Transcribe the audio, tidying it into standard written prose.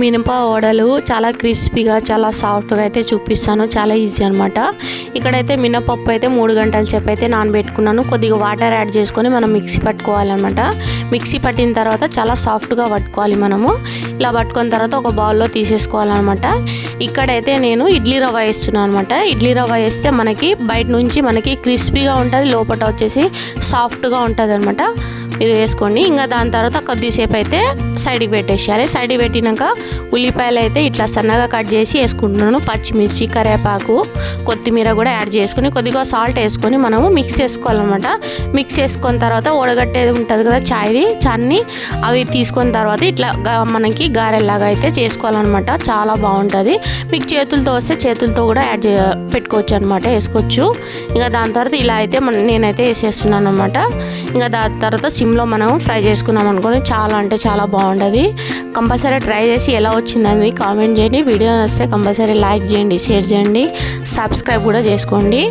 మినప వడలు చాలా క్రిస్పీగా చాలా సాఫ్ట్గా అయితే చూపిస్తాను. చాలా ఈజీ అనమాట. ఇక్కడైతే మినపప్పు అయితే 3 గంటల సేపు అయితే నానబెట్టుకున్నాను. కొద్దిగా వాటర్ యాడ్ చేసుకొని మనం మిక్సీ పట్టుకోవాలన్నమాట. మిక్సీ పట్టిన తర్వాత చాలా సాఫ్ట్గా పట్టుకోవాలి మనము. ఇలా పట్టుకున్న తర్వాత ఒక బౌల్లో తీసేసుకోవాలన్నమాట. ఇక్కడైతే నేను ఇడ్లీ రవ్వ వేస్తున్నాను అనమాట. ఇడ్లీ రవ్వ వేస్తే మనకి బయట నుంచి మనకి క్రిస్పీగా ఉంటుంది, లోపల వచ్చేసి సాఫ్ట్గా ఉంటుంది అనమాట. మీరు వేసుకోండి. ఇంకా దాని తర్వాత కొద్దిసేపు అయితే సైడ్కి పెట్టేసేయాలి. సైడ్కి పెట్టినాక ఉల్లిపాయలు అయితే ఇట్లా సన్నగా కట్ చేసి వేసుకుంటున్నాను. పచ్చిమిర్చి, కరివేపాకు, కొత్తిమీర కూడా యాడ్ చేసుకొని కొద్దిగా సాల్ట్ వేసుకొని మనము మిక్స్ చేసుకోవాలన్నమాట. మిక్స్ చేసుకున్న తర్వాత ఉడగట్టేది ఉంటుంది కదా చాన్ని అవి తీసుకున్న తర్వాత ఇట్లా మనకి గారెలాగా అయితే చేసుకోవాలన్నమాట. చాలా బాగుంటుంది. మీకు చేతులతో వస్తే చేతులతో కూడా పెట్టుకోవచ్చు అనమాట, వేసుకోవచ్చు. ఇంకా దాని తర్వాత ఇలా అయితే నేనైతే వేసేస్తున్నాను అనమాట. ఇంకా దాని తర్వాత సిమ్లో మనం ఫ్రై చేసుకున్నాం అనుకోని చాలా అంటే చాలా బాగుంటుంది. కంపల్సరీ ట్రై చేసి ఎలా వచ్చిందని కామెంట్ చేయండి. వీడియో నచ్చితే కంపల్సరీ లైక్ చేయండి, షేర్ చేయండి, సబ్స్క్రైబ్ కూడా చేసుకోండి.